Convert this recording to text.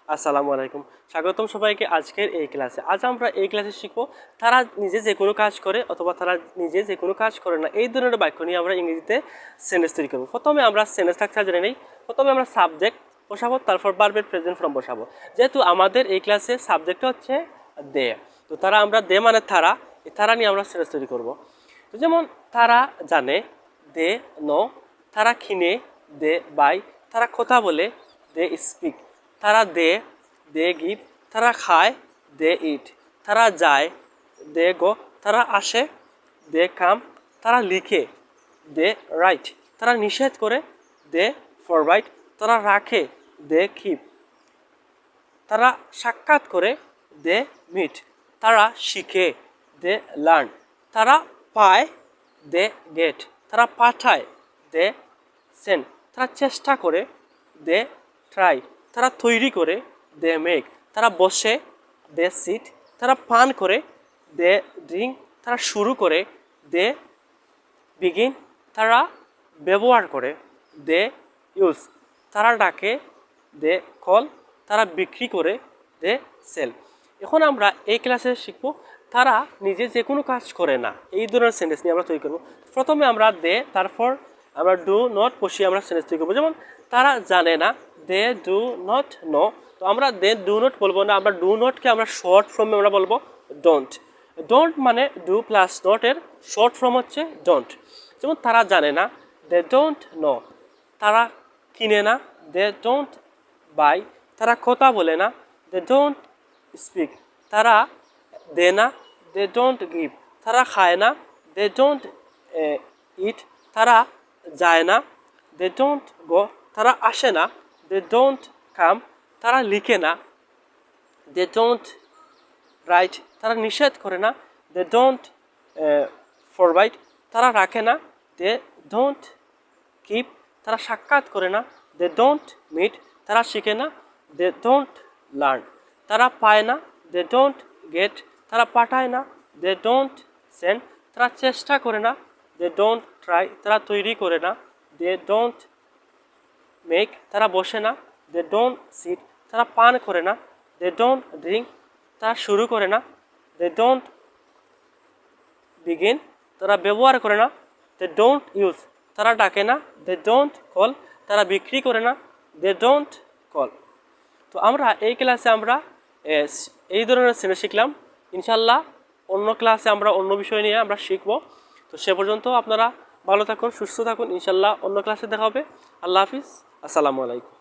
আসসালামু আলাইকুম। স্বাগতম সবাইকে আজকের এই ক্লাসে। আজ আমরা এই ক্লাসে শিখব তারা নিজে যে কোনো কাজ করে অথবা তারা নিজে যে কোনো কাজ করে না, এই ধরনের বাক্য নিয়ে আমরা ইংরেজিতে সেন্টেন্স তৈরি করব। প্রথমে আমরা সেন্টেন্স স্ট্রাকচার জেনে নেই। প্রথমে আমরা সাবজেক্ট বসাবো, তারপর ভার্বের প্রেজেন্ট ফর্ম বসাবো। যেহেতু আমাদের এই ক্লাসে সাবজেক্ট হচ্ছে দে, তো তারা আমরা দে মানে তারা, এই তারা নিয়ে আমরা সেন্টেন্স তৈরি করব। তো যেমন তারা জানে, দে নো, তারা কিনে, দে বাই, তারা কথা বলে, দে স্পিক, তারা দে গিভ, তারা খায়, দে ইট, তারা যায়, দে গো, তারা আসে, দে কাম, তারা লিখে, দে রাইট, তারা নিষেধ করে, দে ফরবাইট, তারা রাখে, দে কিপ, তারা সাক্ষাৎ করে, দে মিট, তারা শিখে, দে লার্ন, তারা পায়, দে গেট, তারা পাঠায়, দে সেন্ড, তারা চেষ্টা করে, দে ট্রাই, তারা তৈরি করে, দে মেক, তারা বসে, দে সিট, তারা পান করে, দে ড্রিঙ্ক, তারা শুরু করে, দে বিগিন, তারা ব্যবহার করে, দে ইউজ, তারা ডাকে, দে কল, তারা বিক্রি করে, দে সেল। এখন আমরা এই ক্লাসে শিখব তারা নিজে যে কোনো কাজ করে না, এই ধরনের সেন্টেন্স নিয়ে আমরা তৈরি করব। প্রথমে আমরা দে, তারপর আমরা ডু নট বসিয়ে আমরা সেন্টেন্স তৈরি করবো। যেমন তারা জানে না, দে ডু নট নো। তো আমরা দে ডু নট বলবো না, আমরা ডু নটকে আমরা শর্ট ফর্মে আমরা বলবো ডোন্ট। ডোন্ট মানে ডু প্লাস নটের শর্ট ফর্ম হচ্ছে ডোন্ট। যেমন তারা জানে না, দে ডোন্ট নো, তারা কিনে না, দে ডোন্ট বাই, তারা কথা বলে না, দে ডোন্ট স্পিক, তারা দেয় না, দে ডোন্ট গিভ, তারা খায় না, দে ডোন্ট ইট, তারা যায় না, দে ডোন্ট গো, তারা আসে না, দে ডোন্ট কাম, তারা লিখে না, দে ডোন্ট রাইট, তারা নিষেধ করে না, দে ডোন্ট ফরবাইট, তারা রাখে না, দে ডোন্ট কিপ, তারা সাক্ষাৎ করে না, দে ডোন্ট মিট, তারা শিখে না, দে ডোন্ট লার্ন, তারা পায় না, দে ডোন্ট গেট, তারা পাঠায় না, দে ডোন্ট সেন্ড, তারা চেষ্টা করে না, দে ডোন্ট ট্রাই, তারা তৈরি করে না, দে ডোন্ট মেক, তারা বসে না, দে ডোন্ট সিট, তারা পান করে না, দে ডোন্ট ড্রিঙ্ক, তারা শুরু করে না, দে ডোন্ট বিগিন, তারা ব্যবহার করে না, দে ডোন্ট ইউজ, তারা ডাকে না, দে ডোন্ট কল, তারা বিক্রি করে না, দে ডোন্ট কল। তো আমরা এই ক্লাসে আমরা এই ধরনের সেন্টেন্স শিখলাম। ইনশাল্লাহ অন্য ক্লাসে আমরা অন্য বিষয় নিয়ে আমরা শিখব। তো সে পর্যন্ত আপনারা ভালো থাকুন, সুস্থ থাকুন। ইনশাল্লাহ অন্য ক্লাসে দেখা হবে। আল্লাহ হাফিজ, আসসালামু আলাইকুম।